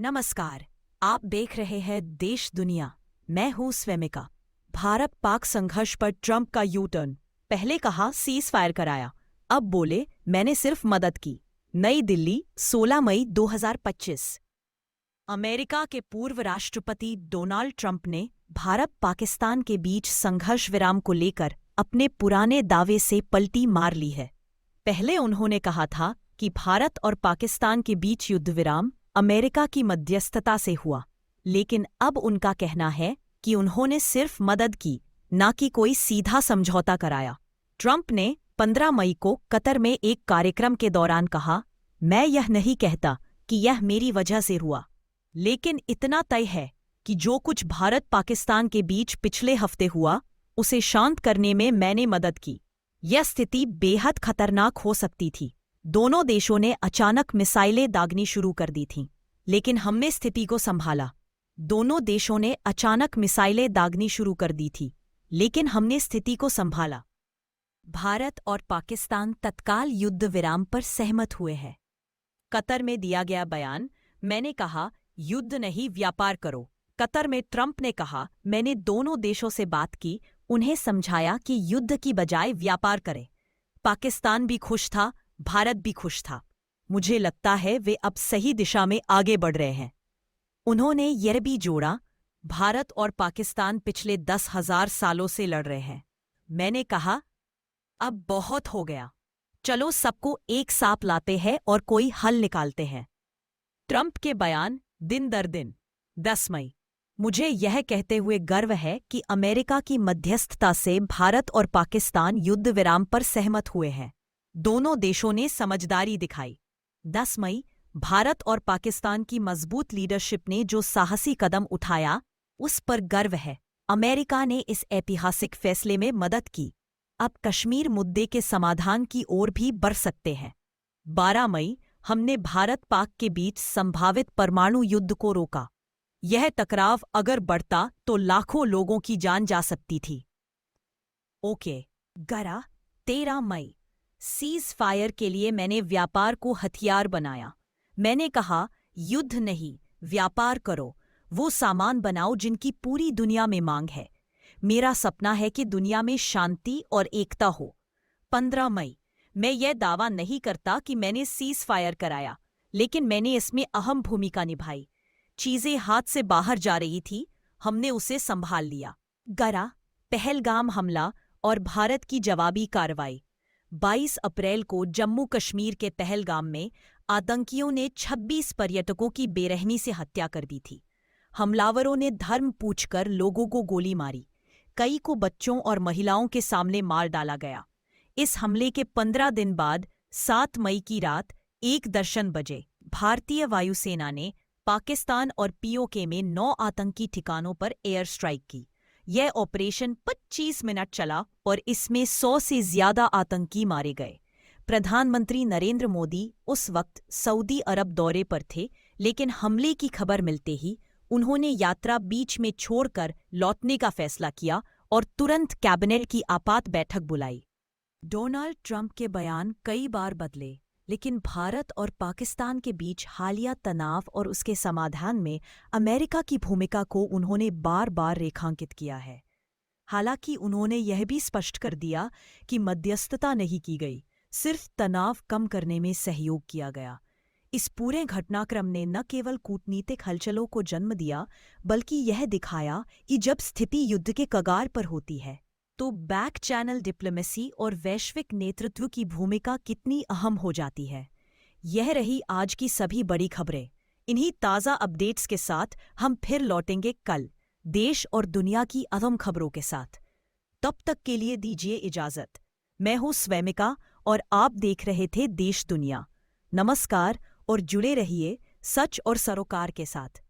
नमस्कार। आप देख रहे हैं देश दुनिया। मैं हूं स्वेमिका। भारत पाक संघर्ष पर ट्रंप का यू टर्न। पहले कहा सीज फायर कराया, अब बोले मैंने सिर्फ मदद की। नई दिल्ली 16 मई 2025। अमेरिका के पूर्व राष्ट्रपति डोनाल्ड ट्रंप ने भारत पाकिस्तान के बीच संघर्ष विराम को लेकर अपने पुराने दावे से पलटी मार ली है। पहले उन्होंने कहा था कि भारत और पाकिस्तान के बीच युद्ध विराम अमेरिका की मध्यस्थता से हुआ, लेकिन अब उनका कहना है कि उन्होंने सिर्फ मदद की, न कि कोई सीधा समझौता कराया। ट्रंप ने 15 मई को कतर में एक कार्यक्रम के दौरान कहा, मैं यह नहीं कहता कि यह मेरी वजह से हुआ, लेकिन इतना तय है कि जो कुछ भारत पाकिस्तान के बीच पिछले हफ्ते हुआ, उसे शांत करने में मैंने मदद की। यह स्थिति बेहद खतरनाक हो सकती थी। दोनों देशों ने अचानक मिसाइलें दागनी शुरू कर दी थीं, लेकिन हमने स्थिति को संभाला। दोनों देशों ने अचानक मिसाइलें दागनी शुरू कर दी थी, लेकिन हमने स्थिति को संभाला। भारत और पाकिस्तान तत्काल युद्ध विराम पर सहमत हुए हैं। कतर में दिया गया बयान, मैंने कहा युद्ध नहीं व्यापार करो। कतर में ट्रंप ने कहा, मैंने दोनों देशों से बात की, उन्हें समझाया कि युद्ध की बजाय व्यापार करें। पाकिस्तान भी खुश था, भारत भी खुश था। मुझे लगता है वे अब सही दिशा में आगे बढ़ रहे हैं। उन्होंने यह भी जोड़ा, भारत और पाकिस्तान पिछले 10,000 सालों से लड़ रहे हैं। मैंने कहा अब बहुत हो गया, चलो सबको एक साथ लाते हैं और कोई हल निकालते हैं। ट्रंप के बयान दिन दर दिन। 10 मई, मुझे यह कहते हुए गर्व है कि अमेरिका की मध्यस्थता से भारत और पाकिस्तान युद्ध विराम पर सहमत हुए हैं। दोनों देशों ने समझदारी दिखाई। 10 मई, भारत और पाकिस्तान की मजबूत लीडरशिप ने जो साहसी कदम उठाया, उस पर गर्व है। अमेरिका ने इस ऐतिहासिक फैसले में मदद की। अब कश्मीर मुद्दे के समाधान की ओर भी बढ़ सकते हैं। 12 मई, हमने भारत पाक के बीच संभावित परमाणु युद्ध को रोका। यह टकराव अगर बढ़ता तो लाखों लोगों की जान जा सकती थी। ओके। 13 मई, सीज फायर के लिए मैंने व्यापार को हथियार बनाया। मैंने कहा युद्ध नहीं, व्यापार करो। वो सामान बनाओ जिनकी पूरी दुनिया में मांग है। मेरा सपना है कि दुनिया में शांति और एकता हो। 15 मई, मैं यह दावा नहीं करता कि मैंने सीज फायर कराया, लेकिन मैंने इसमें अहम भूमिका निभाई। चीजें हाथ से बाहर जा रही थी, हमने उसे संभाल लिया। पहलगाम हमला और भारत की जवाबी कार्रवाई। 22 अप्रैल को जम्मू कश्मीर के पहलगाम में आतंकियों ने 26 पर्यटकों की बेरहमी से हत्या कर दी थी। हमलावरों ने धर्म पूछकर लोगों को गोली मारी। कई को बच्चों और महिलाओं के सामने मार डाला गया। इस हमले के 15 दिन बाद 7 मई की रात 1:10 बजे भारतीय वायुसेना ने पाकिस्तान और पीओके में 9 आतंकी ठिकानों पर एयर स्ट्राइक की। यह ऑपरेशन 25 मिनट चला और इसमें 100 से ज्यादा आतंकी मारे गए। प्रधानमंत्री नरेंद्र मोदी उस वक्त सऊदी अरब दौरे पर थे, लेकिन हमले की खबर मिलते ही उन्होंने यात्रा बीच में छोड़कर लौटने का फैसला किया और तुरंत कैबिनेट की आपात बैठक बुलाई। डोनाल्ड ट्रंप के बयान कई बार बदले, लेकिन भारत और पाकिस्तान के बीच हालिया तनाव और उसके समाधान में अमेरिका की भूमिका को उन्होंने बार बार रेखांकित किया है। हालांकि उन्होंने यह भी स्पष्ट कर दिया कि मध्यस्थता नहीं की गई, सिर्फ तनाव कम करने में सहयोग किया गया। इस पूरे घटनाक्रम ने न केवल कूटनीतिक हलचलों को जन्म दिया, बल्कि यह दिखाया कि जब स्थिति युद्ध के कगार पर होती है तो बैक चैनल डिप्लोमेसी और वैश्विक नेतृत्व की भूमिका कितनी अहम हो जाती है। यह रही आज की सभी बड़ी खबरें। इन्हीं ताज़ा अपडेट्स के साथ हम फिर लौटेंगे कल, देश और दुनिया की अहम खबरों के साथ। तब तक के लिए दीजिए इजाज़त। मैं हूँ स्वेमिका और आप देख रहे थे देश दुनिया। नमस्कार और जुड़े रहिए सच और सरोकार के साथ।